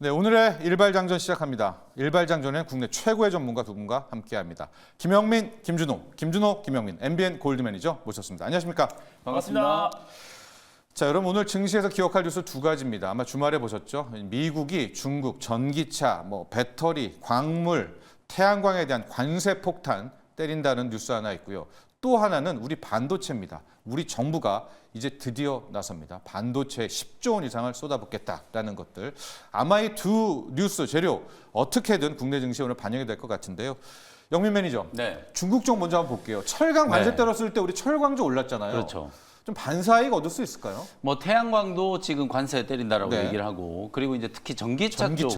네, 오늘의 일발장전 시작합니다. 일발장전엔 국내 최고의 전문가 두 분과 함께합니다. 김영민, 김준호, 김영민, MBN 골드매니저 모셨습니다. 안녕하십니까? 반갑습니다. 자, 여러분 오늘 증시에서 기억할 뉴스 두 가지입니다. 아마 주말에 보셨죠? 미국이 중국 전기차, 배터리, 광물, 태양광에 대한 관세 폭탄 때린다는 뉴스 하나 있고요. 또 하나는 우리 반도체입니다. 우리 정부가 이제 드디어 나섭니다. 반도체에 10조 원 이상을 쏟아붓겠다라는 것들. 아마 이 두 뉴스 재료 어떻게든 국내 증시에 오늘 반영이 될 것 같은데요. 영민 매니저, 네. 중국 쪽 먼저 한번 볼게요. 철강 관세 네. 때렸을 때 우리 철광주 올랐잖아요. 그렇죠. 좀 반사이익 얻을 수 있을까요? 태양광도 지금 관세 때린다라고 네. 얘기를 하고, 그리고 이제 특히 전기차 쪽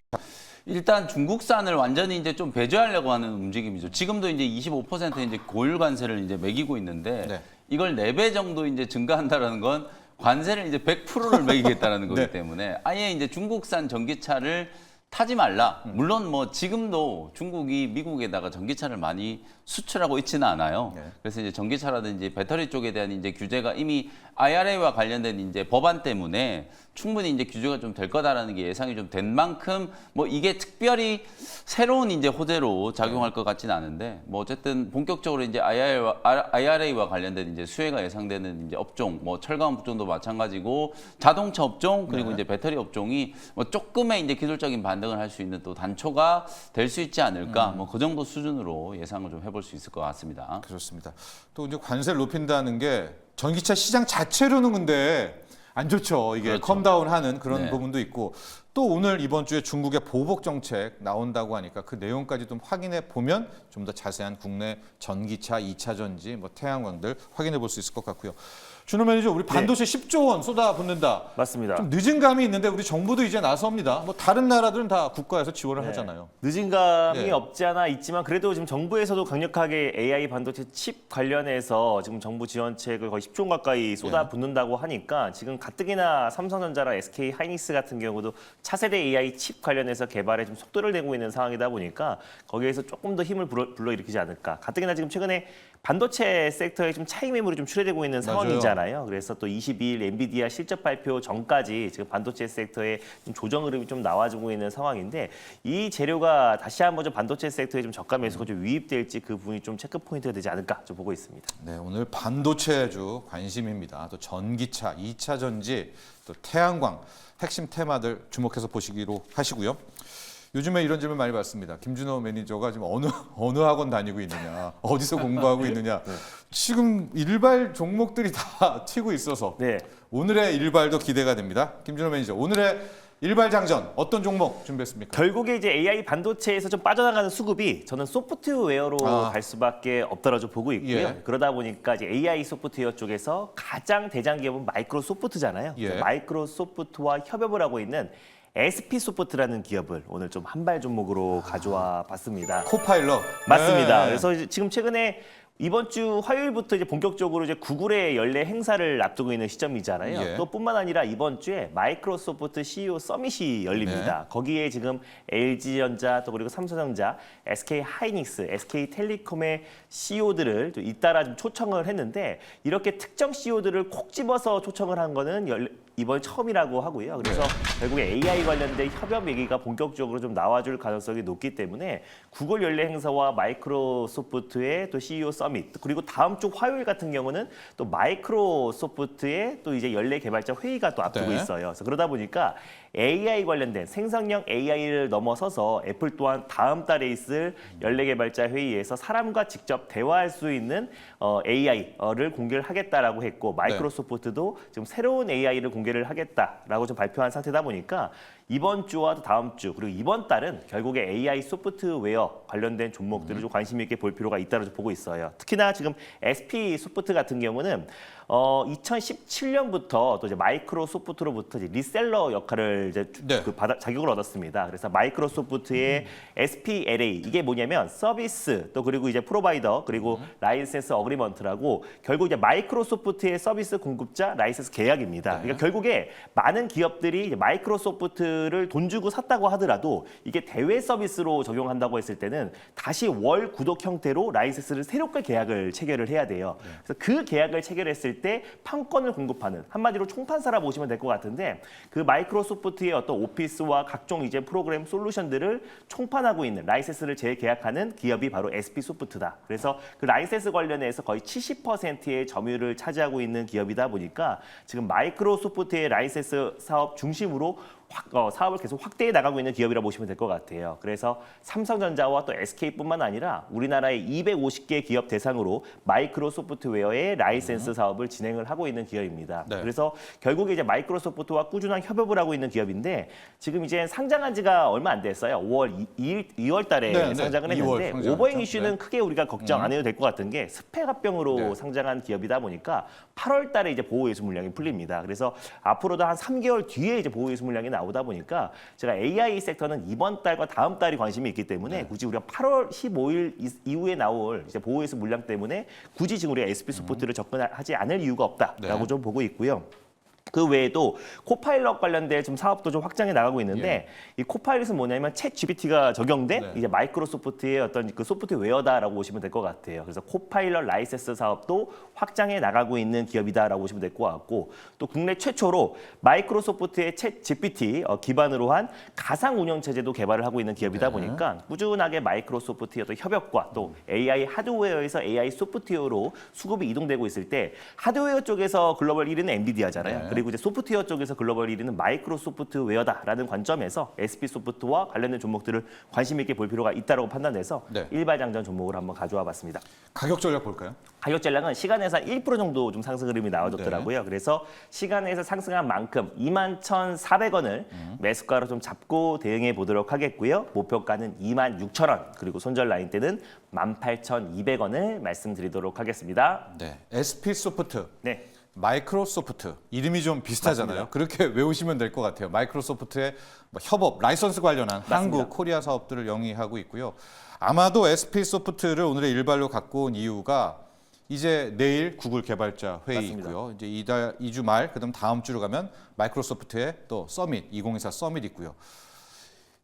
일단 중국산을 완전히 이제 좀 배제하려고 하는 움직임이죠. 지금도 이제 25% 이제 고율 관세를 이제 매기고 있는데 네. 이걸 4배 정도 이제 증가한다라는 건 관세를 이제 100%를 매기겠다라는 거기 네. 때문에 아예 이제 중국산 전기차를 타지 말라. 물론 지금도 중국이 미국에다가 전기차를 많이 수출하고 있지는 않아요. 네. 그래서 이제 전기차라든지 배터리 쪽에 대한 이제 규제가 이미 IRA와 관련된 이제 법안 때문에 충분히 이제 규제가 좀 될 거다라는 게 예상이 좀 된 만큼 이게 특별히 새로운 이제 호재로 작용할 것 같지는 않은데 어쨌든 본격적으로 이제 IRA와 관련된 이제 수혜가 예상되는 이제 업종 철강 업종도 마찬가지고 자동차 업종 그리고 네. 이제 배터리 업종이 조금의 이제 기술적인 반등을 할 수 있는 또 단초가 될 수 있지 않을까 그 정도 수준으로 예상을 좀 해볼 수 있을 것 같습니다. 그렇습니다. 또 이제 관세를 높인다는 게 전기차 시장 자체로는 근데 안 좋죠. 이게 그렇죠. 컴다운하는 그런 네. 부분도 있고 또 오늘 이번 주에 중국의 보복 정책 나온다고 하니까 그 내용까지 좀 확인해 보면 좀 더 자세한 국내 전기차, 2차 전지, 태양광들 확인해 볼 수 있을 것 같고요. 준호 매니저, 우리 반도체 10조 원 쏟아붓는다. 맞습니다. 좀 늦은 감이 있는데 우리 정부도 이제 나섭니다. 다른 나라들은 다 국가에서 지원을 네. 하잖아요. 늦은 감이 네. 없지 않아 있지만 그래도 지금 정부에서도 강력하게 AI 반도체 칩 관련해서 지금 정부 지원책을 거의 10조 원 가까이 쏟아붓는다고 하니까 지금 가뜩이나 삼성전자랑 SK 하이닉스 같은 경우도 차세대 AI 칩 관련해서 개발에 좀 속도를 내고 있는 상황이다 보니까 거기에서 조금 더 힘을 불러일으키지 않을까. 가뜩이나 지금 최근에 반도체 섹터에 좀 차익 매물이 좀 출회되고 있는 상황이잖아요. 그래서 또 22일 엔비디아 실적 발표 전까지 지금 반도체 섹터에 좀 조정 흐름이 좀 나와주고 있는 상황인데 이 재료가 다시 한번 좀 반도체 섹터에 좀 저가 매수가 좀 유입될지 그 부분이 좀 체크 포인트가 되지 않을까 좀 보고 있습니다. 네, 오늘 반도체주 관심입니다. 또 전기차, 2차 전지, 또 태양광 핵심 테마들 주목해서 보시기로 하시고요. 요즘에 이런 질문 많이 받습니다. 김준호 매니저가 지금 어느 학원 다니고 있느냐, 어디서 공부하고 있느냐. 지금 일발 종목들이 다 튀고 있어서 네. 오늘의 일발도 기대가 됩니다. 김준호 매니저, 오늘의 일발 장전 어떤 종목 준비했습니까? 결국에 이제 AI 반도체에서 좀 빠져나가는 수급이 저는 소프트웨어로 갈 수밖에 없다고 좀 보고 있고요. 예. 그러다 보니까 이제 AI 소프트웨어 쪽에서 가장 대장 기업은 마이크로소프트잖아요. 예. 마이크로소프트와 협업을 하고 있는 SP 소프트라는 기업을 오늘 좀 한발 종목으로 가져와 봤습니다. 코파일럿. 맞습니다. 네. 그래서 지금 최근에 이번 주 화요일부터 이제 본격적으로 이제 구글의 연례 행사를 앞두고 있는 시점이잖아요. 예. 또 뿐만 아니라 이번 주에 마이크로소프트 CEO 서밋이 열립니다. 거기에 지금 LG전자 또 그리고 삼성전자, SK 하이닉스, SK 텔레콤의 CEO들을 잇따라 좀 초청을 했는데 이렇게 특정 CEO들을 콕 집어서 초청을 한 거는 이번 처음이라고 하고요. 그래서 결국에 AI 관련된 협업 얘기가 본격적으로 좀 나와줄 가능성이 높기 때문에 구글 연례 행사와 마이크로소프트의 또 CEO 서밋 그리고 다음 주 화요일 같은 경우는 또 마이크로소프트의 또 이제 연례 개발자 회의가 또 앞두고 네. 있어요. 그래서 그러다 보니까 AI 관련된 생성형 AI를 넘어서서 애플 또한 다음 달에 있을 연례 개발자 회의에서 사람과 직접 대화할 수 있는 AI를 공개를 하겠다라고 했고 마이크로소프트도 지금 새로운 AI를 공개를 하겠다라고 좀 발표한 상태다 보니까 이번 주와 또 다음 주 그리고 이번 달은 결국에 AI 소프트웨어 관련된 종목들을 좀 관심 있게 볼 필요가 있다고 보고 있어요. 특히나 지금 SP 소프트 같은 경우는 2017년부터 또 이제 마이크로소프트로부터 이제 리셀러 역할을 이제 네. 자격을 얻었습니다. 그래서 마이크로소프트의 SPLA 이게 뭐냐면 서비스 또 그리고 이제 프로바이더 그리고 라이센스 어그리먼트라고 결국 이제 마이크로소프트의 서비스 공급자 라이센스 계약입니다. 그러니까 결국에 많은 기업들이 이제 마이크로소프트를 돈 주고 샀다고 하더라도 이게 대외 서비스로 적용한다고 했을 때는 다시 월 구독 형태로 라이센스를 새롭게 계약을 체결을 해야 돼요. 그래서 그 계약을 체결했을 때 판권을 공급하는 한마디로 총판사라 보시면 될 것 같은데 그 마이크로소프트 소프트의 어떤 오피스와 각종 이제 프로그램 솔루션들을 총판하고 있는 라이센스를 재계약하는 기업이 바로 SP 소프트다. 그래서 그 라이센스 관련해서 거의 70%의 점유율을 차지하고 있는 기업이다 보니까 지금 마이크로소프트의 라이센스 사업 중심으로 사업을 계속 확대해 나가고 있는 기업이라고 보시면 될 것 같아요. 그래서 삼성전자와 또 SK뿐만 아니라 우리나라의 250개 기업 대상으로 마이크로소프트웨어의 라이센스 사업을 진행을 하고 있는 기업입니다. 네. 그래서 결국에 이제 마이크로소프트와 꾸준한 협업을 하고 있는 기업인데 지금 이제 상장한 지가 얼마 안 됐어요. 2월 달에 네, 상장을 네. 했는데 2월 상장했죠. 오버행 이슈는 네. 크게 우리가 걱정 안 해도 될 것 같은 게 스펙 합병으로 네. 상장한 기업이다 보니까 8월 달에 이제 보호예수 물량이 풀립니다. 그래서 앞으로도 한 3개월 뒤에 이제 보호예수 물량이 나오다 보니까 제가 AI 섹터는 이번 달과 다음 달이 관심이 있기 때문에 굳이 우리가 8월 15일 이후에 나올 이제 보호예수 물량 때문에 굳이 지금 우리가 SP 소프트를 접근하지 않을 이유가 없다라고 네. 좀 보고 있고요. 그 외에도 코파일럿 관련된 좀 사업도 좀 확장해 나가고 있는데 이 코파일럿은 뭐냐면 챗 GPT가 적용된 네. 이제 마이크로소프트의 어떤 그 소프트웨어다라고 보시면 될 것 같아요. 그래서 코파일럿 라이센스 사업도 확장해 나가고 있는 기업이다라고 보시면 될 것 같고 또 국내 최초로 마이크로소프트의 챗 GPT 기반으로 한 가상 운영 체제도 개발을 하고 있는 기업이다 네. 보니까 꾸준하게 마이크로소프트의 어떤 협업과 또 AI 하드웨어에서 AI 소프트웨어로 수급이 이동되고 있을 때 하드웨어 쪽에서 글로벌 1위는 엔비디아잖아요. 네. 그리고 이제 소프트웨어 쪽에서 글로벌 1위는 마이크로소프트웨어다라는 관점에서 SP 소프트와 관련된 종목들을 관심 있게 볼 필요가 있다고 판단해서 네. 일발장전 종목을 한번 가져와 봤습니다. 가격 전략 볼까요? 가격 전략은 시간에서 1% 정도 좀 상승 흐름이 나와줬더라고요. 그래서 시간에서 상승한 만큼 21,400원을 매수가로 좀 잡고 대응해 보도록 하겠고요. 목표가는 26,000원 그리고 손절 라인 때는 18,200원을 말씀드리도록 하겠습니다. 네. SP 소프트. 네. 마이크로소프트 이름이 좀 비슷하잖아요. 맞습니다. 그렇게 외우시면 될 것 같아요. 마이크로소프트의 뭐 협업, 라이선스 관련한 한국, 코리아 사업들을 영위하고 있고요. 아마도 SP 소프트를 오늘의 일발로 갖고 온 이유가 이제 내일 구글 개발자 회의 맞습니다. 있고요. 이제 2주 말, 그다음 다음 주로 가면 마이크로소프트의 또 서밋, 2024 서밋 있고요.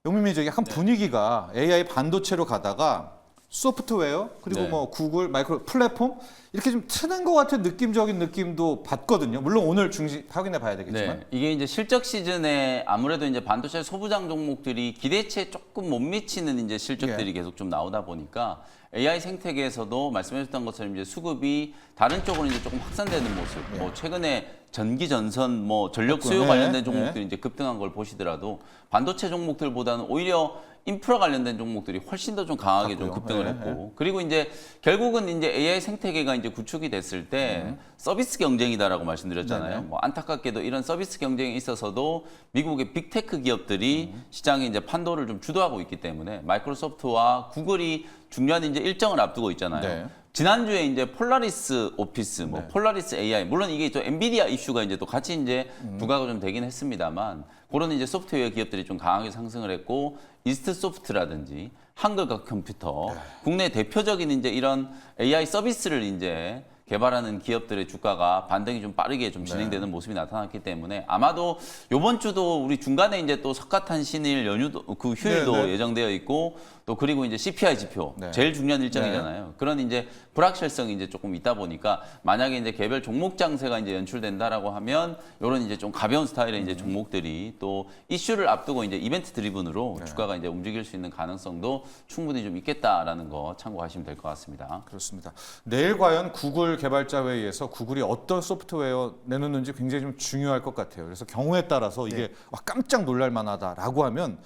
용민님 저 약간 분위기가 AI 반도체로 가다가 소프트웨어 그리고 네. 뭐 구글 마이크로 플랫폼 이렇게 좀 트는 것 같은 느낌적인 느낌도 받거든요. 물론 오늘 증시 확인해 봐야 되겠지만. 네, 이게 이제 실적 시즌에 아무래도 이제 반도체 소부장 종목들이 기대치에 조금 못 미치는 이제 실적들이 계속 좀 나오다 보니까 AI 생태계에서도 말씀하셨던 것처럼 이제 수급이 다른 쪽으로 이제 조금 확산되는 모습. 뭐 최근에 전기 전선, 뭐 전력 수요 네, 관련된 네. 종목들이 이제 급등한 걸 보시더라도 반도체 종목들보다는 오히려 인프라 관련된 종목들이 훨씬 더 좀 강하게 좀 맞고요. 급등을 네, 했고 그리고 이제 결국은 이제 AI 생태계가 이제 구축이 됐을 때 서비스 경쟁이다라고 말씀드렸잖아요. 네네. 뭐 안타깝게도 이런 서비스 경쟁에 있어서도 미국의 빅테크 기업들이 시장에 이제 판도를 좀 주도하고 있기 때문에 마이크로소프트와 구글이 중요한 이제 일정을 앞두고 있잖아요. 네. 지난주에 이제 폴라리스 오피스, 뭐 폴라리스 AI, 물론 이게 또 엔비디아 이슈가 이제 또 같이 이제 부각이 좀 되긴 했습니다만 그런 이제 소프트웨어 기업들이 좀 강하게 상승을 했고 이스트 소프트라든지 한글과 컴퓨터, 국내 대표적인 이제 이런 AI 서비스를 이제 개발하는 기업들의 주가가 반등이 좀 빠르게 좀 진행되는 모습이 나타났기 때문에 아마도 이번 주도 우리 중간에 이제 또 석가탄신일 연휴도 그 휴일도 네, 네. 예정되어 있고 또 그리고 이제 CPI 지표 네. 제일 중요한 일정이잖아요. 그런 이제 불확실성이 이제 조금 있다 보니까 만약에 이제 개별 종목 장세가 이제 연출된다라고 하면 이런 이제 좀 가벼운 스타일의 이제 종목들이 또 이슈를 앞두고 이제 이벤트 드리븐으로 주가가 이제 움직일 수 있는 가능성도 충분히 좀 있겠다라는 거 참고하시면 될 것 같습니다. 그렇습니다. 내일 과연 구글 개발자 회의에서 구글이 어떤 소프트웨어 내놓는지 굉장히 좀 중요할 것 같아요. 그래서 경우에 따라서 이게 와, 깜짝 놀랄 만하다라고 하면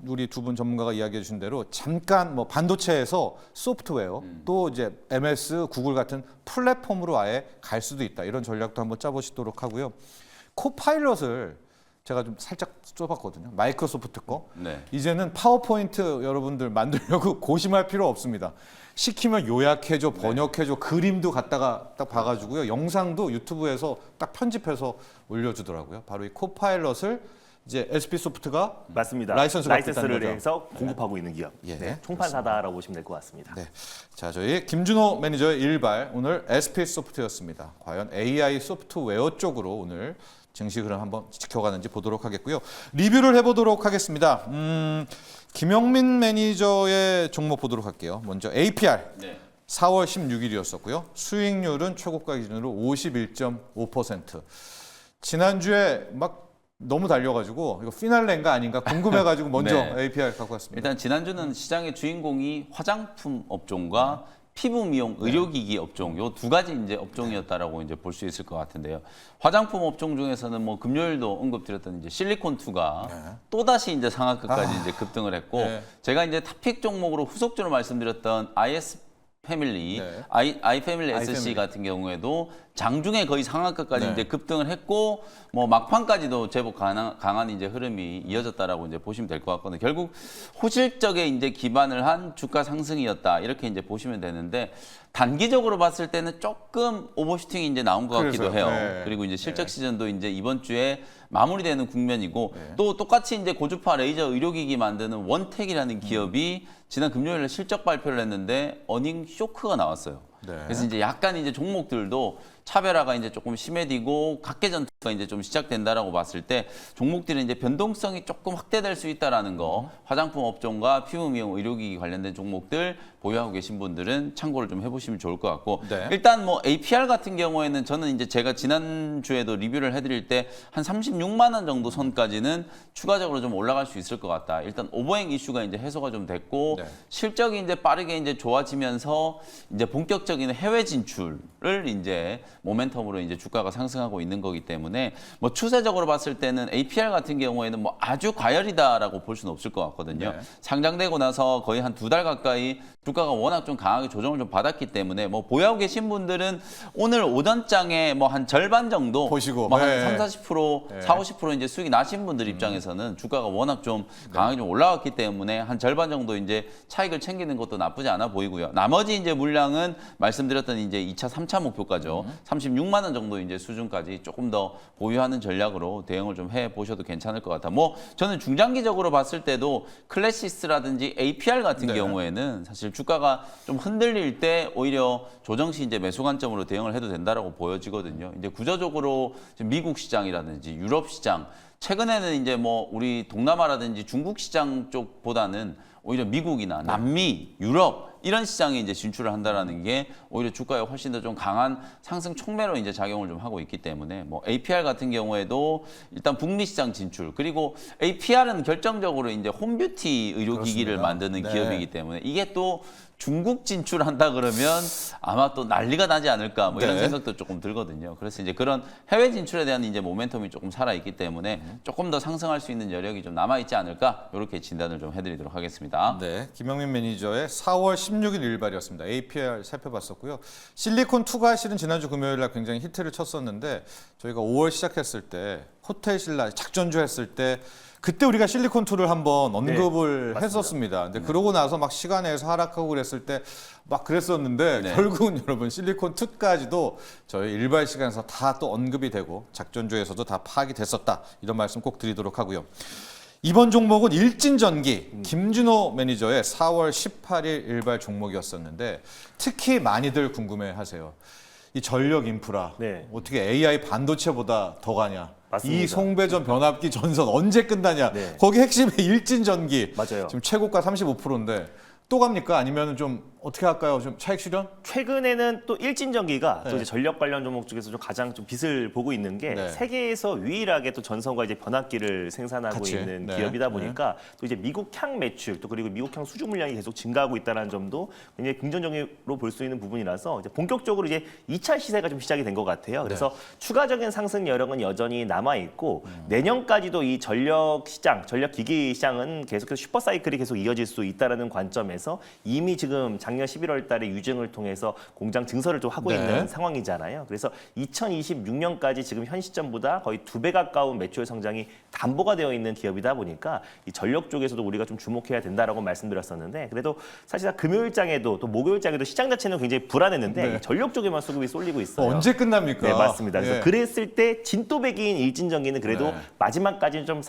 우리 두 분 전문가가 이야기해 주신 대로 잠깐 뭐 반도체에서 소프트웨어 또 이제 MS, 구글 같은 플랫폼으로 아예 갈 수도 있다. 이런 전략도 한번 짜보시도록 하고요. 코파일럿을 제가 좀 살짝 좁았거든요. 마이크로소프트 거. 네. 이제는 파워포인트 여러분들 만들려고 고심할 필요 없습니다. 시키면 요약해줘, 번역해줘, 그림도 갖다가 딱 봐가지고요. 영상도 유튜브에서 딱 편집해서 올려주더라고요. 바로 이 코파일럿을 이제 SP 소프트가 맞습니다. 라이선스 갖고 있다는 라이센스를 거죠. 해서 공급하고 있는 기업. 예, 네, 총판사다라고 보시면 될 것 같습니다. 네. 자, 저희 김준호 매니저의 일발 오늘 SP 소프트였습니다. 과연 AI 소프트웨어 쪽으로 오늘 증시 흐름 한번 지켜가는지 보도록 하겠고요. 리뷰를 해보도록 하겠습니다. 김영민 매니저의 종목 보도록 할게요. 먼저 APR. 네. 4월 16일이었었고요. 수익률은 최고가 기준으로 51.5%. 지난주에 막 너무 달려가지고 이거 피날레인가 아닌가 궁금해가지고 먼저 네. APR 갖고 왔습니다. 일단 지난주는 시장의 주인공이 화장품 업종과 피부 미용 의료기기 업종 요 두 가지 이제 업종이었다라고 이제 볼 수 있을 것 같은데요. 화장품 업종 중에서는 뭐 금요일도 언급드렸던 이제 실리콘2가 또 다시 이제 상한가까지 이제 급등을 했고 네. 제가 이제 탑픽 종목으로 후속주로 말씀드렸던 IS 패밀리, 네. I 패밀리 SC 패밀리. 같은 경우에도 장중에 거의 상한가까지 네. 이제 급등을 했고 뭐 막판까지도 제법 강한 이제 흐름이 이어졌다라고 이제 보시면 될 것 같거든요. 결국 호실적에 이제 기반을 한 주가 상승이었다 이렇게 이제 보시면 되는데 단기적으로 봤을 때는 조금 오버슈팅이 이제 나온 것 같기도 그래서요. 해요. 네. 그리고 이제 실적 네. 시즌도 이제 이번 주에 마무리되는 국면이고 또 똑같이 이제 고주파 레이저 의료기기 만드는 원텍이라는 기업이 지난 금요일에 실적 발표를 했는데 어닝 쇼크가 나왔어요. 네. 그래서 이제 약간 이제 종목들도 차별화가 이제 조금 심해지고 각계 전투가 이제 좀 시작된다라고 봤을 때 종목들은 이제 변동성이 조금 확대될 수 있다라는 거 화장품 업종과 피부 미용 의료기기 관련된 종목들 보유하고 계신 분들은 참고를 좀 해보시면 좋을 것 같고 네. 일단 뭐 APR 같은 경우에는 저는 이제 제가 지난 주에도 리뷰를 해드릴 때 한 36만 원 정도 선까지는 추가적으로 좀 올라갈 수 있을 것 같다. 일단 오버행 이슈가 이제 해소가 좀 됐고 네. 실적이 이제 빠르게 이제 좋아지면서 이제 본격적인 해외 진출을 이제 모멘텀으로 이제 주가가 상승하고 있는 거기 때문에 뭐 추세적으로 봤을 때는 APR 같은 경우에는 뭐 아주 과열이다라고 볼 수는 없을 것 같거든요. 네. 상장되고 나서 거의 한 2달 가까이 주가가 워낙 좀 강하게 조정을 좀 받았기 때문에 뭐 보유하고 계신 분들은 오늘 오전장에 뭐 한 절반 정도 보시고, 뭐 한 네. 30, 40% 네. 50% 이제 수익이 나신 분들 입장에서는 주가가 워낙 좀 강하게 좀 올라왔기 때문에 한 절반 정도 이제 차익을 챙기는 것도 나쁘지 않아 보이고요. 나머지 이제 물량은 말씀드렸던 이제 2차, 3차 목표가죠. 36만 원 정도 이제 수준까지 조금 더 보유하는 전략으로 대응을 좀 해 보셔도 괜찮을 것 같아. 뭐 저는 중장기적으로 봤을 때도 클래시스라든지 APR 같은 네. 경우에는 사실 주가가 좀 흔들릴 때 오히려 조정 시 이제 매수 관점으로 대응을 해도 된다라고 보여지거든요. 이제 구조적으로 지금 미국 시장이라든지 유럽 시장 최근에는 이제 뭐 우리 동남아라든지 중국 시장 쪽보다는 오히려 미국이나 남미, 유럽 이런 시장에 이제 진출을 한다라는 게 오히려 주가에 훨씬 더 좀 강한 상승 촉매로 이제 작용을 좀 하고 있기 때문에 뭐 APR 같은 경우에도 일단 북미 시장 진출 그리고 APR은 결정적으로 이제 홈뷰티 의료기기를 그렇습니다. 만드는 네. 기업이기 때문에 이게 또 중국 진출한다 그러면 아마 또 난리가 나지 않을까 뭐 이런 네. 생각도 조금 들거든요. 그래서 이제 그런 해외 진출에 대한 이제 모멘텀이 조금 살아 있기 때문에 조금 더 상승할 수 있는 여력이 좀 남아 있지 않을까 이렇게 진단을 좀 해드리도록 하겠습니다. 네, 김영민 매니저의 4월 16일 일발이었습니다. APR 살펴봤었고요. 실리콘2가 실은 지난주 금요일 날 굉장히 히트를 쳤었는데 저희가 5월 시작했을 때 호텔 신라 작전주 했을 때 그때 우리가 실리콘2를 한번 언급을 맞습니다. 했었습니다. 근데 그러고 나서 막 시간에서 하락하고 그랬을 때 막 그랬었는데 네. 결국은 여러분 실리콘2까지도 저희 일발 시간에서 다 또 언급이 되고 작전주에서도 다 파악이 됐었다. 이런 말씀 꼭 드리도록 하고요. 이번 종목은 일진전기 김준호 매니저의 4월 18일 일발 종목이었었는데 특히 많이들 궁금해하세요. 이 전력 인프라 네. 어떻게 AI 반도체보다 더 가냐? 맞습니다. 이 송배전 변압기 전선 언제 끝나냐? 네. 거기 핵심이 일진전기 맞아요. 지금 최고가 35%인데 또 갑니까? 아니면 좀 어떻게 할까요? 좀 차익 실현? 최근에는 또 일진전기가 네. 또 이제 전력 관련 종목 중에서 좀 가장 좀 빛을 보고 있는 게 네. 세계에서 유일하게 또 전선과 이제 변압기를 생산하고 같이. 있는 네. 기업이다 보니까 또 이제 미국향 매출 또 그리고 미국향 수주 물량이 계속 증가하고 있다는 점도 굉장히 긍정적으로 볼 수 있는 부분이라서 이제 본격적으로 이제 2차 시세가 좀 시작이 된 것 같아요. 그래서 추가적인 상승 여력은 여전히 남아 있고 내년까지도 이 전력 시장, 전력 기기 시장은 계속해서 슈퍼 사이클이 계속 이어질 수 있다라는 관점에서 이미 지금 작년 11월 달에 유증을 통해서 공장 증설을 좀 하고 네. 있는 상황이잖아요. 그래서 2026년까지 지금 현 시점보다 거의 2배 가까운 매출 성장이 담보가 되어 있는 기업이다 보니까 이 전력 쪽에서도 우리가 좀 주목해야 된다라고 말씀드렸었는데 그래도 사실상 금요일장에도 또 목요일장에도 시장 자체는 굉장히 불안했는데 네. 이 전력 쪽에만 수급이 쏠리고 있어요. 언제 끝납니까? 네, 맞습니다. 그래서 예. 그랬을 때 진또배기인 일진전기는 그래도 네. 마지막까지는 좀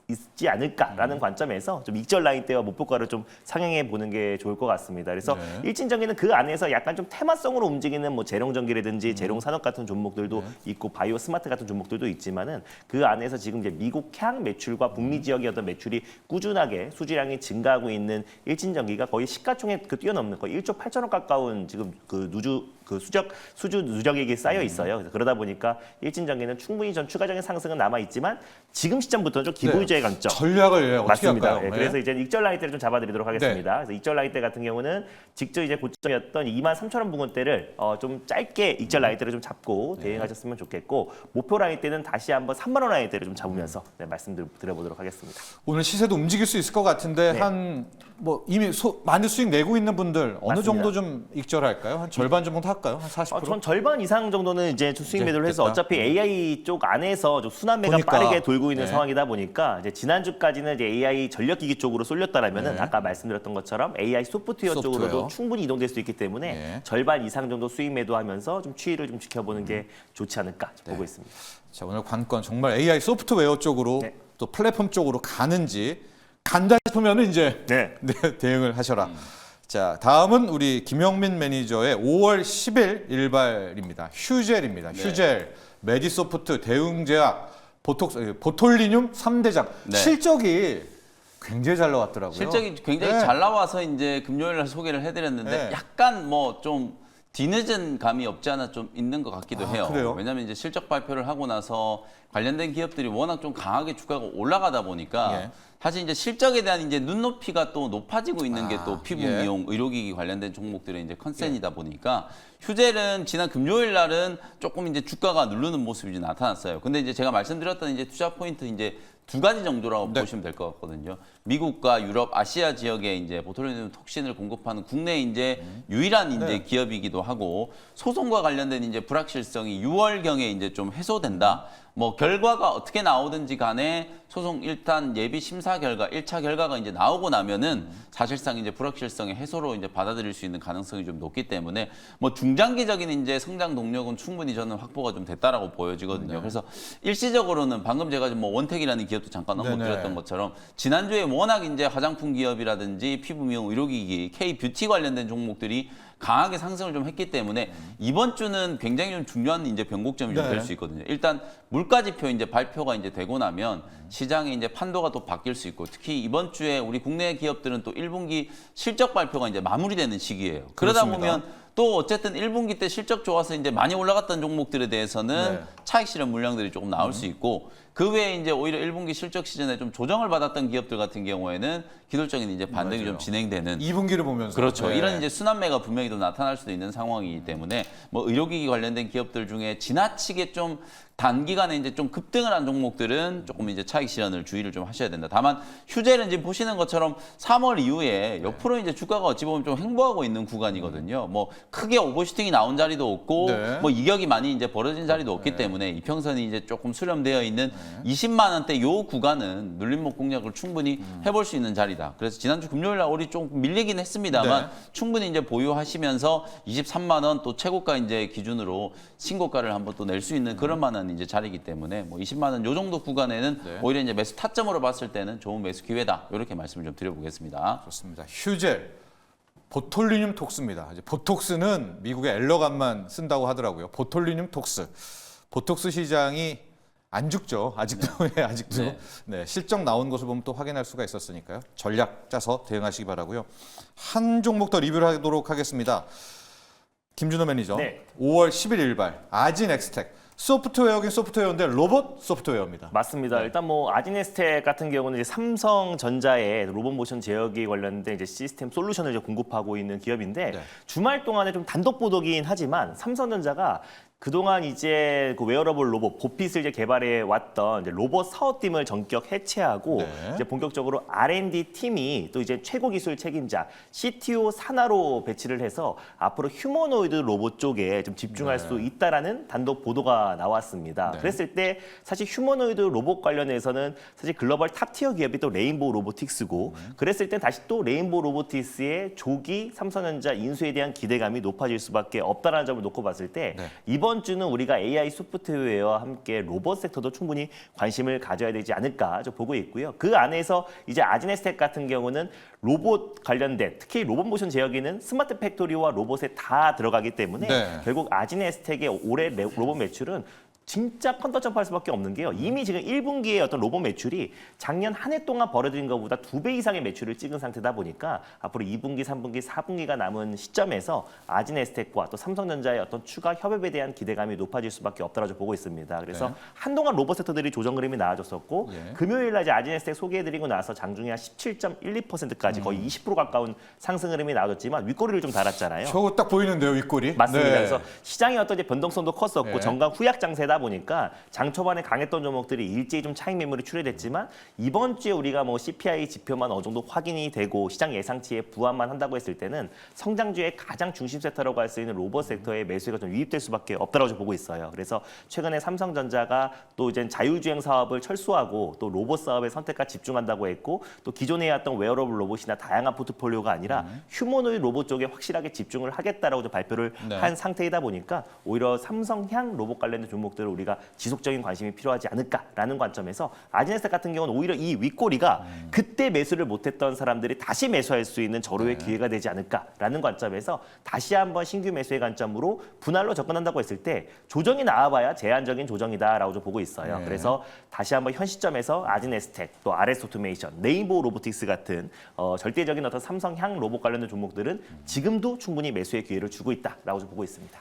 있지 않을까라는 관점에서 좀 익절 라인 대와 목표가를 좀 상향해 보는 게 좋을 것 같습니다. 그래서 네. 일진전기는 그 안에서 약간 좀 테마성으로 움직이는 뭐 재롱전기라든지 재롱산업 같은 종목들도 네. 있고 바이오 스마트 같은 종목들도 있지만은 그 안에서 지금 이제 미국 향 매출과 북미 지역의 어떤 매출이 꾸준하게 수주량이 증가하고 있는 일진전기가 거의 시가총액 그 뛰어넘는 거의 1조 8천억 가까운 지금 그 누주 그 수주 누적액이 쌓여 있어요. 그래서 그러다 보니까 일진전기는 충분히 전 추가적인 상승은 남아 있지만 지금 시점부터는 좀 기부유주의 강점. 전략을 어떻게 맞습니다. 할까요? 네, 그래서 이제 익절 라인대를 좀 잡아드리도록 하겠습니다. 네. 그래서 익절 라인대 같은 경우는 직접 이제 고점이었던 23,000원 부근대를 좀 짧게 익절 라인대를 좀 잡고 대응하셨으면 좋겠고 목표 라인대는 다시 한번 3만 원 라인대를 좀 잡으면서 말씀드려보도록 하겠습니다. 오늘 시세도 움직일 수 있을 것 같은데 네. 한 뭐 이미 많은 수익 내고 있는 분들 어느 맞습니다. 정도 좀 익절할까요? 한 절반 정도 할까요? 한 40%? 전 절반 이상 정도는 이제 수익 이제 매도를 해서 됐다. 어차피 AI 쪽 안에서 좀 순환매가 보니까. 빠르게 돌고 있는 네. 상황이다 보니까 이제 지난주까지는 이제 AI 전력기기 쪽으로 쏠렸다라면은 네. 아까 말씀드렸던 것처럼 AI 소프트웨어 쪽으로도 충분히 이동될 수 있기 때문에 네. 절반 이상 정도 수익 매도하면서 좀 추이를 좀 지켜보는 게 좋지 않을까 보고 있습니다. 자, 오늘 관건 정말 AI 소프트웨어 쪽으로 네. 또 플랫폼 쪽으로 가는지 간다 싶으면 이제 네. 네, 대응을 하셔라. 자, 다음은 우리 김영민 매니저의 5월 10일 일발입니다. 휴젤입니다. 네. 휴젤, 메디소프트, 대웅제약, 보톨리뇰 3대장. 네. 실적이 굉장히 잘 나왔더라고요. 실적이 굉장히 네. 잘 나와서 이제 금요일 날 소개를 해드렸는데 네. 약간 뭐 좀 뒤늦은 감이 없지 않아 좀 있는 것 같기도 해요. 그래요? 왜냐하면 이제 실적 발표를 하고 나서 관련된 기업들이 워낙 좀 강하게 주가가 올라가다 보니까 예. 사실 이제 실적에 대한 이제 눈높이가 또 높아지고 있는 게 또 피부 예. 미용, 의료기기 관련된 종목들의 이제 컨센이다 보니까 휴젤은 지난 금요일 날은 조금 이제 주가가 누르는 모습이 이제 나타났어요. 근데 이제 제가 말씀드렸던 이제 투자 포인트 이제 두 가지 정도라고 네. 보시면 될 것 같거든요. 미국과 유럽, 아시아 지역에 이제 보톨리뇰 톡신을 공급하는 국내 이제 유일한 이제 네. 기업이기도 하고 소송과 관련된 이제 불확실성이 6월경에 이제 좀 해소된다. 뭐 결과가 어떻게 나오든지 간에 소송 일단 예비 심사 결과 1차 결과가 이제 나오고 나면은 사실상 이제 불확실성의 해소로 이제 받아들일 수 있는 가능성이 좀 높기 때문에 뭐 중장기적인 이제 성장 동력은 충분히 저는 확보가 좀 됐다라고 보여지거든요. 그래서 일시적으로는 방금 제가 뭐 원택이라는 기업도 잠깐 언급드렸던 것처럼 지난주에 워낙 이제 화장품 기업이라든지 피부 미용 의료기기, K 뷰티 관련된 종목들이 강하게 상승을 좀 했기 때문에 이번 주는 굉장히 좀 중요한 이제 변곡점이 좀 네. 될 수 있거든요. 일단 물가지표 이제 발표가 이제 되고 나면 시장의 이제 판도가 또 바뀔 수 있고 특히 이번 주에 우리 국내 기업들은 또 1분기 실적 발표가 이제 마무리되는 시기예요. 그러다 그렇습니다. 보면 또 어쨌든 1분기 때 실적 좋아서 이제 많이 올라갔던 종목들에 대해서는 네. 차익 실현 물량들이 조금 나올 수 있고 그 외에 이제 오히려 1분기 실적 시즌에 좀 조정을 받았던 기업들 같은 경우에는 기술적인 이제 반등이 맞아요. 좀 진행되는 2분기를 보면서 그렇죠. 네. 이런 이제 순환매가 분명히 또 나타날 수도 있는 상황이기 때문에 뭐 의료기기 관련된 기업들 중에 지나치게 좀 단기간에 이제 좀 급등을 한 종목들은 조금 이제 차익 실현을 주의를 좀 하셔야 된다. 다만 휴젤은 지금 보시는 것처럼 3월 이후에 옆으로 이제 주가가 어찌 보면 좀 횡보하고 있는 구간이거든요. 뭐 크게 오버슈팅이 나온 자리도 없고 네. 뭐 이격이 많이 이제 벌어진 자리도 없기 때문에 이평선이 이제 조금 수렴되어 있는 20만 원대 요 구간은 눌림목 공략을 충분히 해볼 수 있는 자리다. 그래서 지난주 금요일 날 우리 좀 밀리긴 했습니다만 네. 충분히 이제 보유하시면서 23만 원 또 최고가 이제 기준으로 신고가를 한번 또 낼 수 있는 그런 만한 이제 자리이기 때문에 뭐 20만 원 요 정도 구간에는 네. 오히려 이제 매수 타점으로 봤을 때는 좋은 매수 기회다. 이렇게 말씀을 좀 드려보겠습니다. 좋습니다. 휴젤, 보톨리뇰 톡스입니다. 이제 보톡스는 미국의 엘러감만 쓴다고 하더라고요. 보톨리뇰 톡스. 보톡스 시장이 안 죽죠. 아직도 아직도 네. 네, 실적 나온 것을 보면 또 확인할 수가 있었으니까요. 전략 짜서 대응하시기 바라고요. 한 종목 더 리뷰를 하도록 하겠습니다. 김준호 매니저. 네. 5월 10일 일발 아진 엑스텍. 소프트웨어긴 소프트웨어인데 로봇 소프트웨어입니다. 맞습니다. 일단 뭐 아지네스텍 같은 경우는 이제 삼성전자의 로봇 모션 제어기 관련된 이제 시스템 솔루션을 이제 공급하고 있는 기업인데 네. 주말 동안에 좀 단독 보도긴 하지만 삼성전자가 그동안 이제 그 웨어러블 로봇 보핏을 이제 개발해 왔던 이제 로봇 사업팀을 전격 해체하고 네. 이제 본격적으로 R&D 팀이 또 이제 최고 기술 책임자 CTO 산하로 배치를 해서 앞으로 휴머노이드 로봇 쪽에 좀 집중할 수 있다라는 단독 보도가 나왔습니다. 네. 그랬을 때 사실 휴머노이드 로봇 관련해서는 사실 글로벌 탑티어 기업이 또 레인보우 로보틱스고 그랬을 땐 다시 또 레인보우 로보틱스의 조기 삼성전자 인수에 대한 기대감이 높아질 수밖에 없다라는 점을 놓고 봤을 때 네. 이번 주는 우리가 AI 소프트웨어와 함께 로봇 섹터도 충분히 관심을 가져야 되지 않을까 좀 보고 있고요. 그 안에서 이제 아지네스텍 같은 경우는 로봇 관련된 특히 로봇 모션 제어기는 스마트 팩토리와 로봇에 다 들어가기 때문에 네. 결국 아지네스텍의 올해 로봇 매출은 진짜 컨터 점프할 수밖에 없는 게요. 이미 지금 1분기에 어떤 로봇 매출이 작년 한 해 동안 벌어들인 것보다 2배 이상의 매출을 찍은 상태다 보니까 앞으로 2분기, 3분기, 4분기가 남은 시점에서 아진에스텍과 또 삼성전자의 어떤 추가 협업에 대한 기대감이 높아질 수밖에 없다라고 보고 있습니다. 그래서 네. 한동안 로봇 섹터들이 조정 그림이 나아졌었고 예. 금요일 날 이제 아진에스텍 소개해드리고 나서 장중에 한 17.12%까지 거의 20% 가까운 상승 흐름이 나아졌지만 윗꼬리를 좀 달았잖아요. 저거 딱 보이는데요, 윗골이. 맞습니다. 네. 그래서 시장의 어떤 이제 변동성도 컸었고 네. 정강 후약 장세다 보니까 장 초반에 강했던 종목들이 일제히 좀 차익 매물이 출회됐지만 이번 주에 우리가 뭐 CPI 지표만 어느 정도 확인이 되고 시장 예상치에 부합만 한다고 했을 때는 성장주의 가장 중심 섹터라고 할 수 있는 로봇 섹터의 매수가 좀 유입될 수밖에 없다고 보고 있어요. 그래서 최근에 삼성전자가 또 이제 자율주행 사업을 철수하고 또 로봇 사업에 선택과 집중한다고 했고 또 기존에 해왔던 웨어러블 로봇이나 다양한 포트폴리오가 아니라 휴머노id 로봇 쪽에 확실하게 집중을 하겠다라고 좀 발표를 네. 한 상태이다 보니까 오히려 삼성향 로봇 관련된 종목들을 우리가 지속적인 관심이 필요하지 않을까라는 관점에서 아진에스텍 같은 경우는 오히려 이 윗꼬리가 그때 매수를 못했던 사람들이 다시 매수할 수 있는 절호의 기회가 되지 않을까라는 관점에서 다시 한번 신규 매수의 관점으로 분할로 접근한다고 했을 때 조정이 나와봐야 제한적인 조정이다라고 좀 보고 있어요. 네. 그래서 다시 한번 현 시점에서 아진에스텍 또 RS 오토메이션, 네이버 로보틱스 같은 절대적인 어떤 삼성향 로봇 관련된 종목들은 지금도 충분히 매수의 기회를 주고 있다라고 좀 보고 있습니다.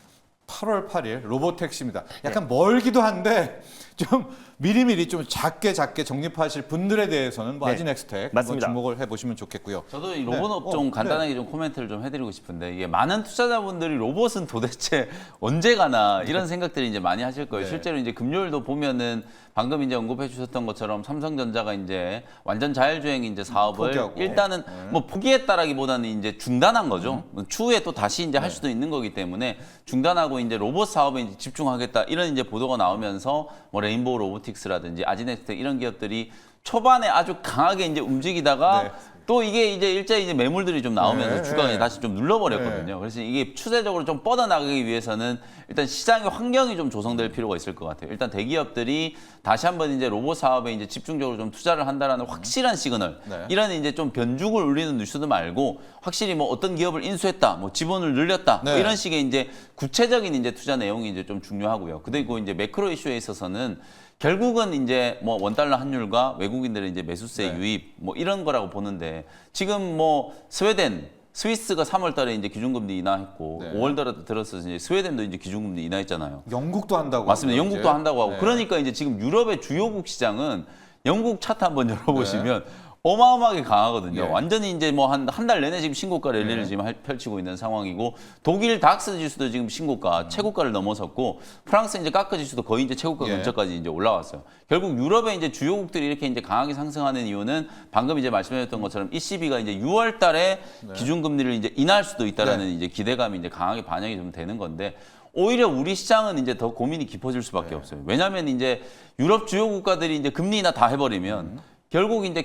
8월 8일 로보택시입니다. 약간 멀기도 한데 좀 미리미리 좀 작게 적립하실 분들에 대해서는 뭐 네. 아진엑스텍 한번 맞습니다. 주목을 해보시면 좋겠고요. 저도 이 로봇 네. 업종 간단하게 좀 코멘트를 좀 해드리고 싶은데 이게 많은 투자자분들이 로봇은 도대체 언제 가나 이런 생각들이 이제 많이 하실 거예요. 네. 실제로 이제 금요일도 보면은 방금 이제 언급해 주셨던 것처럼 삼성전자가 이제 완전 자율주행 이제 사업을 포기하고. 일단은 뭐 포기했다라기보다는 이제 중단한 거죠. 추후에 또 다시 이제 할 수도 있는 거기 때문에 중단하고 이제 로봇 사업에 이제 집중하겠다 이런 이제 보도가 나오면서 뭐 레인보우 로보틱스라든지 아진엑스텍 이런 기업들이 초반에 아주 강하게 이제 움직이다가 네. 또 이게 이제 일제히 이제 매물들이 좀 나오면서 네, 주가가 네. 다시 좀 눌러버렸거든요. 그래서 이게 추세적으로 좀 뻗어나가기 위해서는 일단 시장의 환경이 좀 조성될 필요가 있을 것 같아요. 일단 대기업들이 다시 한번 이제 로봇 사업에 이제 집중적으로 좀 투자를 한다라는 확실한 시그널, 네. 이런 이제 좀 변죽을 울리는 뉴스도 말고 확실히 뭐 어떤 기업을 인수했다, 뭐 지분을 늘렸다, 뭐 네. 이런 식의 이제 구체적인 이제 투자 내용이 이제 좀 중요하고요. 그리고 이제 매크로 이슈에 있어서는 결국은 이제 뭐 원달러 환율과 외국인들의 이제 매수세 네. 유입 뭐 이런 거라고 보는데 지금 뭐 스웨덴, 스위스가 3월 달에 이제 기준금리 인하했고 네. 5월 들어서 이제 스웨덴도 이제 기준금리 인하했잖아요. 영국도 한다고. 맞습니다. 하고요, 영국도 이제. 한다고 하고. 네. 그러니까 이제 지금 유럽의 주요국 시장은 영국 차트 한번 열어보시면 어마어마하게 강하거든요. 예. 완전히 이제 뭐 한 달 내내 지금 신고가 랠리를 지금 펼치고 있는 상황이고 독일 닥스 지수도 지금 신고가 최고가를 넘어섰고 프랑스 이제 카크 지수도 거의 이제 최고가 예. 근처까지 이제 올라왔어요. 결국 유럽의 이제 주요국들이 이렇게 이제 강하게 상승하는 이유는 방금 이제 말씀드렸던 것처럼 ECB가 이제 6월 달에 기준금리를 이제 인하할 수도 있다라는 이제 기대감이 이제 강하게 반영이 좀 되는 건데 오히려 우리 시장은 이제 더 고민이 깊어질 수밖에 없어요. 왜냐하면 이제 유럽 주요 국가들이 이제 금리 인하 다 해버리면 결국 이제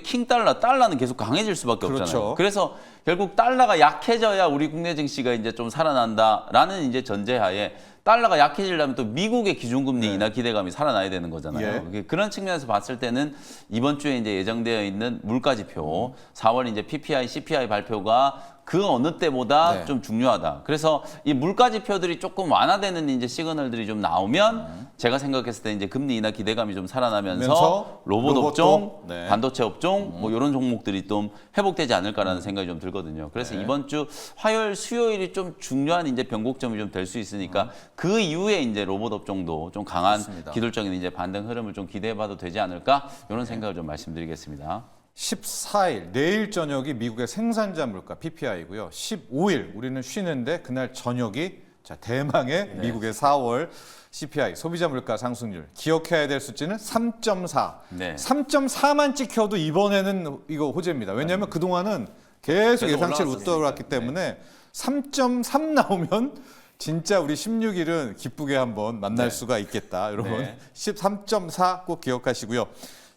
달러는 계속 강해질 수밖에 그렇죠. 없잖아요. 그래서 결국 달러가 약해져야 우리 국내 증시가 이제 좀 살아난다라는 이제 전제하에 달러가 약해지려면 또 미국의 기준금리 인하 기대감이 살아나야 되는 거잖아요. 그런 측면에서 봤을 때는 이번 주에 이제 예정되어 있는 물가 지표, 4월 이제 PPI, CPI 발표가 그 어느 때보다 네. 좀 중요하다. 그래서 이 물가 지표들이 조금 완화되는 이제 시그널들이 좀 나오면 제가 생각했을 때 이제 금리 인하 기대감이 좀 살아나면서 로봇 로봇도? 업종, 네. 반도체 업종 뭐 이런 종목들이 좀 회복되지 않을까라는 생각이 좀 들거든요. 그래서 네. 이번 주 화요일, 수요일이 좀 중요한 이제 변곡점이 좀 될 수 있으니까 그 이후에 이제 로봇 업종도 좀 강한 좋습니다. 기술적인 이제 반등 흐름을 좀 기대해봐도 되지 않을까 이런 생각을 좀 말씀드리겠습니다. 14일 내일 저녁이 미국의 생산자 물가 PPI고요. 15일 우리는 쉬는데 그날 저녁이 자 대망의 미국의 4월 CPI 소비자 물가 상승률 기억해야 될 수치는 3.4. 네. 3.4만 찍혀도 이번에는 이거 호재입니다. 왜냐하면 그동안은 계속 계속 예상치를 올라왔었으니까. 웃돌았기 때문에 3.3 나오면 진짜 우리 16일은 기쁘게 한번 만날 수가 있겠다. 여러분 네. 13.4 꼭 기억하시고요.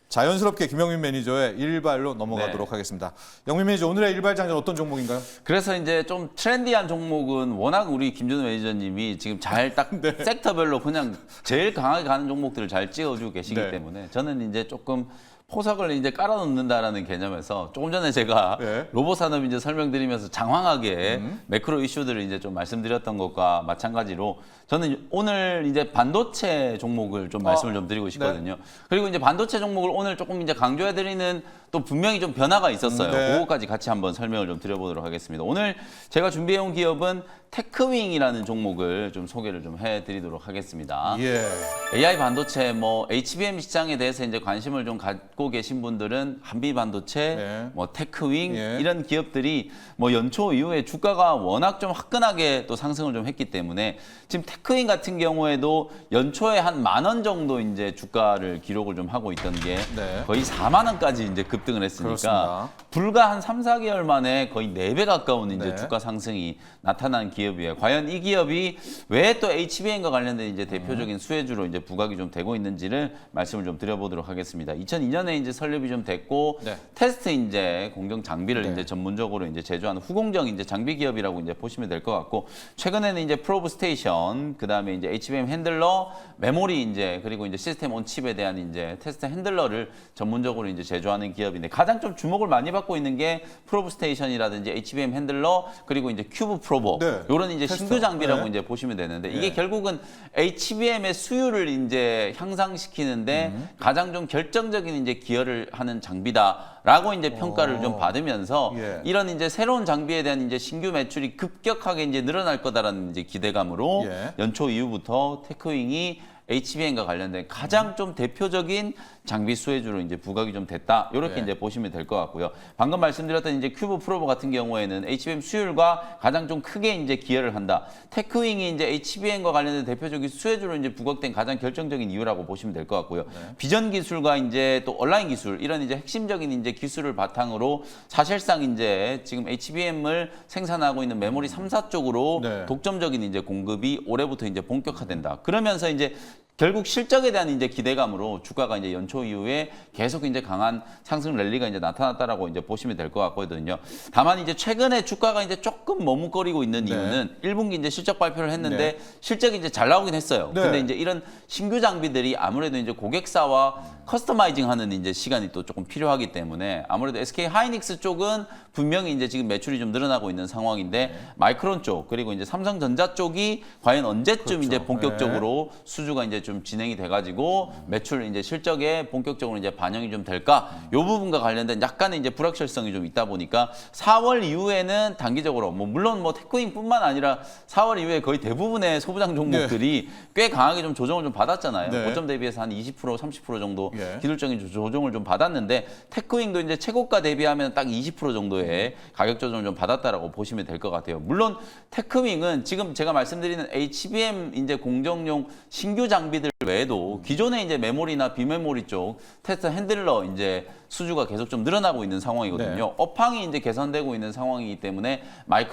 자연스럽게 김영민 매니저의 일발로 넘어가도록 네. 하겠습니다. 영민 매니저 오늘의 일발 장전 어떤 종목인가요? 그래서 이제 좀 트렌디한 종목은 워낙 우리 김준호 매니저님이 지금 잘 딱 네. 섹터별로 그냥 제일 강하게 가는 종목들을 잘 찍어주고 계시기 네. 때문에 저는 이제 조금 포석을 이제 깔아놓는다라는 개념에서 조금 전에 제가 네. 로봇 산업 이제 설명드리면서 장황하게 매크로 이슈들을 이제 좀 말씀드렸던 것과 마찬가지로 저는 오늘 이제 반도체 종목을 좀 말씀을 좀 드리고 싶거든요. 그리고 이제 반도체 종목을 오늘 조금 이제 강조해드리는 또 분명히 좀 변화가 있었어요. 네. 그거까지 같이 한번 설명을 좀 드려보도록 하겠습니다. 오늘 제가 준비해온 기업은 테크윙이라는 종목을 좀 소개를 좀 해드리도록 하겠습니다. 예. AI 반도체, 뭐 HBM 시장에 대해서 이제 관심을 좀 갖고 계신 분들은 한비 반도체, 네. 뭐 테크윙 예. 이런 기업들이 뭐 연초 이후에 주가가 워낙 좀 화끈하게 또 상승을 좀 했기 때문에 지금 테크윙 같은 경우에도 연초에 한 10,000원 정도 이제 주가를 기록을 좀 하고 있던 게 네. 거의 4만 원까지 이제 급등을 했으니까 그렇습니다. 불과 한 3, 4개월 만에 거의 4배 가까운 이제 네. 주가 상승이 나타난 기업이에요. 과연 이 기업이 왜 또 HBM과 관련된 이제 대표적인 수혜주로 이제 부각이 좀 되고 있는지를 말씀을 좀 드려보도록 하겠습니다. 2002년에 이제 설립이 좀 됐고 네. 테스트 이제 공정 장비를 네. 이제 전문적으로 이제 제조하는 후공정 이제 장비 기업이라고 이제 보시면 될 것 같고 최근에는 이제 프로브 스테이션 그다음에 이제 HBM 핸들러 메모리 이제 그리고 이제 시스템 온 칩에 대한 이제 테스트 핸들러를 전문적으로 이제 제조하는 기업인데 가장 좀 주목을 많이 받고 있는 게 프로브 스테이션이라든지 HBM 핸들러 그리고 이제 큐브 프로버 네. 이런 이제 테스터. 신규 장비라고 네. 이제 보시면 되는데 이게 네. 결국은 HBM의 수율을 이제 향상시키는데 가장 좀 결정적인 이제 기여를 하는 장비다라고 이제 평가를 좀 받으면서 예. 이런 이제 새로운 장비에 대한 이제 신규 매출이 급격하게 이제 늘어날 거다라는 이제 기대감으로 예. 연초 이후부터 테크윙이 HBM과 관련된 가장 좀 대표적인 장비 수혜주로 이제 부각이 좀 됐다. 이렇게 네. 이제 보시면 될 것 같고요. 방금 말씀드렸던 이제 큐브 프로버 같은 경우에는 HBM 수율과 가장 좀 크게 이제 기여를 한다. 테크윙이 이제 HBM과 관련된 대표적인 수혜주로 이제 부각된 가장 결정적인 이유라고 보시면 될 것 같고요. 비전 기술과 이제 또 온라인 기술 이런 이제 핵심적인 이제 기술을 바탕으로 사실상 이제 지금 HBM을 생산하고 있는 메모리 3사 쪽으로 네. 독점적인 이제 공급이 올해부터 이제 본격화된다. 그러면서 이제 결국 실적에 대한 이제 기대감으로 주가가 이제 연초 이후에 계속 이제 강한 상승 랠리가 이제 나타났다라고 이제 보시면 될 것 같거든요. 다만 이제 최근에 주가가 이제 조금 머뭇거리고 있는 네. 이유는 1분기 이제 실적 발표를 했는데 네. 실적이 이제 잘 나오긴 했어요. 네. 근데 이제 이런 신규 장비들이 아무래도 이제 고객사와 커스터마이징 하는 이제 시간이 또 조금 필요하기 때문에 아무래도 SK 하이닉스 쪽은 분명히 이제 지금 매출이 좀 늘어나고 있는 상황인데 마이크론 쪽 그리고 이제 삼성전자 쪽이 과연 언제쯤 그렇죠. 이제 본격적으로 수주가 이제 좀 진행이 돼가지고 매출 이제 실적에 본격적으로 이제 반영이 좀 될까? 요 부분과 관련된 약간의 이제 불확실성이 좀 있다 보니까 4월 이후에는 단기적으로 뭐 물론 뭐 테크윙뿐만 아니라 4월 이후에 거의 대부분의 소부장 종목들이 꽤 강하게 좀 조정을 좀 받았잖아요. 네. 고점 대비해서 한 20% 30% 정도 예. 기술적인 조정을 좀 받았는데 테크윙도 이제 최고가 대비하면 딱 20% 정도의 가격 조정을 좀 받았다라고 보시면 될 것 같아요. 물론 테크윙은 지금 제가 말씀드리는 HBM 이제 공정용 신규 장비들 외에도 기존의 이제 메모리나 비메모리 쪽 테스트 핸들러 이제 수주가 계속 좀 늘어나고 있는 상황이거든요. 네. 업황이 이제 개선되고 있는 상황이기 때문에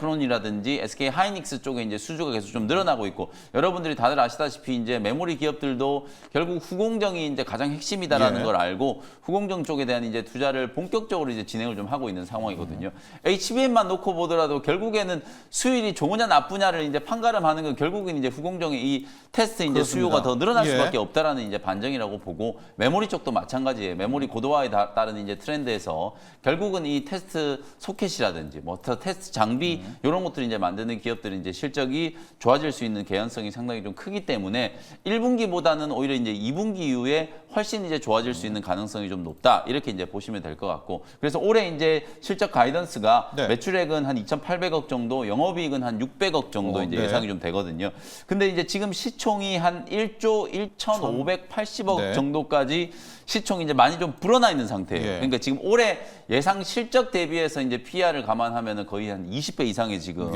마이크론이라든지 SK 하이닉스 쪽에 이제 수주가 계속 좀 늘어나고 있고 여러분들이 다들 아시다시피 이제 메모리 기업들도 결국 후공정이 이제 가장 핵심이다라는 예. 걸 알고 후공정 쪽에 대한 이제 투자를 본격적으로 이제 진행을 좀 하고 있는 상황이거든요. HBM만 놓고 보더라도 결국에는 수율이 좋으냐 나쁘냐를 이제 판가름하는 건 결국은 이제 후공정의 이 테스트 이제 그렇습니다. 수요가 더 늘어날 예. 수밖에 없다라는 이제 반정이라고 보고 메모리 쪽도 마찬가지예요. 메모리 고도화에 따른 이제 트렌드에서 결국은 이 테스트 소켓이라든지 뭐 테스트 장비 이런 것들을 이제 만드는 기업들은 이제 실적이 좋아질 수 있는 개연성이 상당히 좀 크기 때문에 1분기보다는 오히려 이제 2분기 이후에 훨씬 이제 좋아질 수 있는 가능성이 좀 높다 이렇게 이제 보시면 될 것 같고 그래서 올해 이제 실적 가이던스가 네. 매출액은 한 2,800억 정도, 영업이익은 한 600억 정도 이제 네. 예상이 좀 되거든요. 근데 이제 지금 시총이 한 1조 1,580억 네. 정도까지 시총이 이제 많이 좀 불어나 있는 상태예요. 예. 그러니까 지금 올해 예상 실적 대비해서 이제 PR을 감안하면은 거의 한 20배 이상의 지금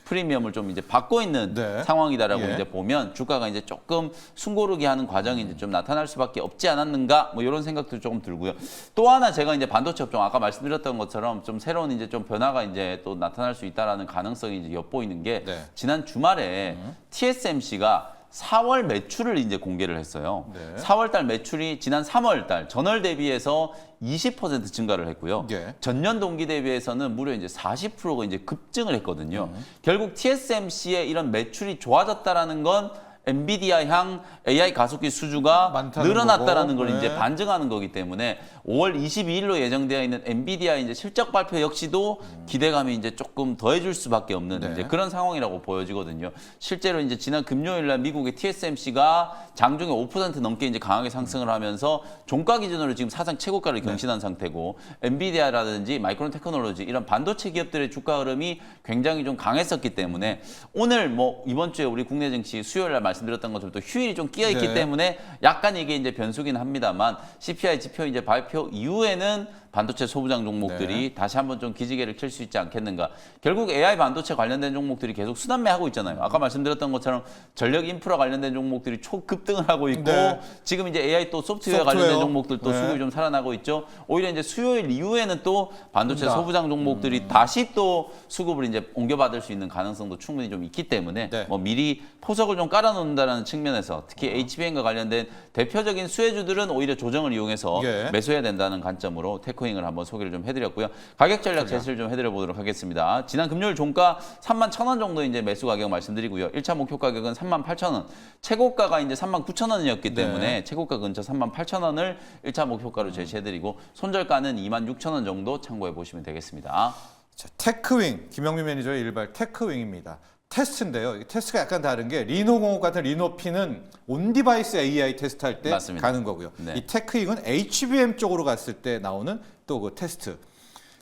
프리미엄을 좀 이제 받고 있는 네. 상황이다라고 예. 이제 보면 주가가 이제 조금 숨고르게 하는 과정이 이제 좀 나타날 수밖에 없지 않았는가 뭐 이런 생각도 조금 들고요. 또 하나 제가 이제 반도체 업종 아까 말씀드렸던 것처럼 좀 새로운 이제 좀 변화가 이제 또 나타날 수 있다라는 가능성이 이제 엿보이는 게 네. 지난 주말에 TSMC가 4월 매출을 이제 공개를 했어요. 네. 4월 달 매출이 지난 3월 달 전월 대비해서 20% 증가를 했고요. 예. 전년 동기 대비해서는 무려 이제 40%가 이제 급증을 했거든요. 결국 TSMC의 이런 매출이 좋아졌다라는 건 엔비디아향 AI 가속기 수주가 많다는 늘어났다라는 거고. 걸 이제 네. 반증하는 거기 때문에 5월 22일로 예정되어 있는 엔비디아 이제 실적 발표 역시도 기대감이 이제 조금 더해줄 수밖에 없는 네. 이제 그런 상황이라고 보여지거든요. 실제로 이제 지난 금요일 날 미국의 TSMC가 장중에 5% 넘게 이제 강하게 상승을 하면서 종가 기준으로 지금 사상 최고가를 경신한 상태고 엔비디아라든지 마이크론 테크놀로지 이런 반도체 기업들의 주가 흐름이 굉장히 좀 강했었기 때문에 오늘 뭐 이번 주에 우리 국내 증시 수요일 날 말씀드렸던 것처럼 또 휴일이 좀 끼어 있기 네. 때문에 약간 이게 이제 변수긴 합니다만 CPI 지표 이제 발표 이후에는 반도체 소부장 종목들이 다시 한번 좀 기지개를 켤 수 있지 않겠는가. 결국 AI 반도체 관련된 종목들이 계속 순환매하고 있잖아요. 아까 말씀드렸던 것처럼 전력 인프라 관련된 종목들이 초급등을 하고 있고 네. 지금 이제 AI 또 소프트웨어 관련된 종목들도 네. 수급이 좀 살아나고 있죠. 오히려 이제 수요일 이후에는 또 반도체 다. 소부장 종목들이 다시 또 수급을 이제 옮겨받을 수 있는 가능성도 충분히 좀 있기 때문에 네. 뭐 미리 포석을 좀 깔아놓는다는 측면에서 특히 HBM과 관련된 대표적인 수혜주들은 오히려 조정을 이용해서 예. 매수해야 된다는 관점으로 테크윙을 한번 소개를 좀 해드렸고요. 가격 전략 제시를 좀 해드려보도록 하겠습니다. 지난 금요일 종가 31,000원 정도 이제 매수 가격 말씀드리고요. 1차 목표 가격은 38,000원, 최고가가 이제 39,000원이었기 때문에 최고가 근처 38,000원을 1차 목표가로 제시해드리고 손절가는 26,000원 정도 참고해 보시면 되겠습니다. 자, 테크윙, 김영민 매니저의 일발 테크윙입니다. 테스트인데요. 이 테스트가 약간 다른 게 리노공업 같은 리노피는 온디바이스 AI 테스트할 때 맞습니다. 가는 거고요. 네. 이 테크윙은 HBM 쪽으로 갔을 때 나오는 또 그 테스트.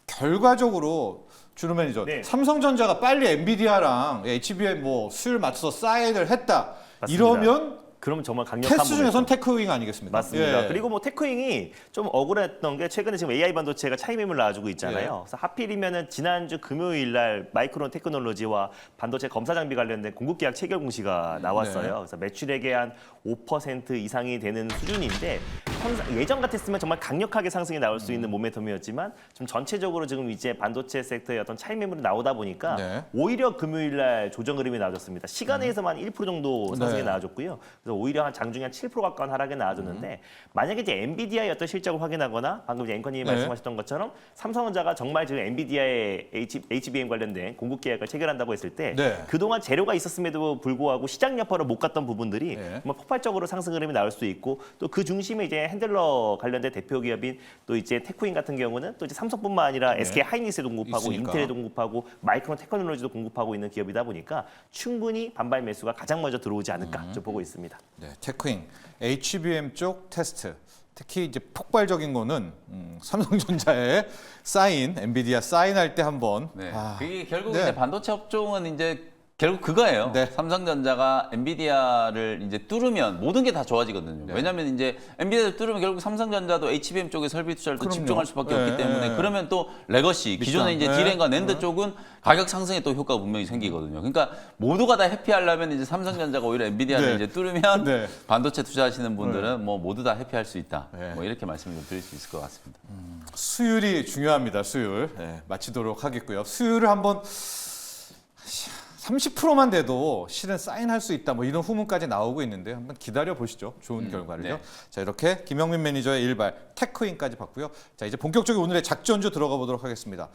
결과적으로 준호 매니저, 네. 삼성전자가 빨리 엔비디아랑 HBM 뭐 수율 맞춰서 사인을 했다. 맞습니다. 이러면 그러면 정말 강력한 테스트 모멘텀. 중에선 테크윙 아니겠습니까? 맞습니다. 예. 그리고 뭐 테크윙이 좀 억울했던 게 최근에 지금 AI 반도체가 차익 매물 나와주고 있잖아요. 예. 그래서 하필이면은 지난주 금요일 날 마이크론 테크놀로지와 반도체 검사 장비 관련된 공급 계약 체결 공시가 나왔어요. 네. 그래서 매출액의 한 5% 이상이 되는 수준인데 예전 같았으면 정말 강력하게 상승이 나올 수 있는 모멘텀이었지만 좀 전체적으로 지금 이제 반도체 섹터의 어떤 차익 매물이 나오다 보니까 네. 오히려 금요일 날 조정 흐름이 나와줬습니다. 시간에서만 1% 정도 상승이 네. 나와줬고요. 그래서 오히려 한 장중에 한 7% 가까운 하락이 나와줬는데 만약에 이제 엔비디아의 어떤 실적을 확인하거나 방금 이제 앵커님이 네. 말씀하셨던 것처럼 삼성전자가 정말 지금 엔비디아의 HBM 관련된 공급 계약을 체결한다고 했을 때 네. 그동안 재료가 있었음에도 불구하고 시장 여파로 못 갔던 부분들이 네. 정말 폭발적으로 상승 흐름이 나올 수 있고 또 그 중심에 이제 핸들러 관련된 대표 기업인 또 이제 테크윈 같은 경우는 또 이제 삼성뿐만 아니라 네. SK 하이닉스에도 공급하고 있으니까. 인텔에도 공급하고 마이크론 테크놀로지도 공급하고 있는 기업이다 보니까 충분히 반발 매수가 가장 먼저 들어오지 않을까 좀 보고 있습니다. 네, 테크윙, HBM 쪽 테스트. 특히 이제 폭발적인 거는 삼성전자의 사인, 엔비디아 사인할 때 한번. 네. 아, 그게 결국 네. 이제 반도체 업종은 이제 결국 그거예요. 네. 삼성전자가 엔비디아를 이제 뚫으면 모든 게 다 좋아지거든요. 네. 왜냐하면 이제 엔비디아를 뚫으면 결국 삼성전자도 HBM 쪽에 설비 투자를 또 그럼요. 집중할 수밖에 네, 없기 때문에 네. 그러면 또 레거시 기존에 이제 네. 디램과 낸드 쪽은 가격 상승에 또 효과가 분명히 생기거든요. 그러니까 모두가 다 해피하려면 이제 삼성전자가 오히려 엔비디아를 네. 이제 뚫으면 네. 반도체 투자하시는 분들은 뭐 모두 다 해피할 수 있다. 네. 뭐 이렇게 말씀을 좀 드릴 수 있을 것 같습니다. 수율이 중요합니다. 수율. 네, 마치도록 하겠고요. 수율을 한번 30%만 돼도 실은 사인할 수 있다. 뭐 이런 후문까지 나오고 있는데 한번 기다려 보시죠. 좋은 결과를요. 네. 자, 이렇게 김영민 매니저의 일발 테크윙까지 봤고요. 자, 이제 본격적인 오늘의 작전주 들어가 보도록 하겠습니다.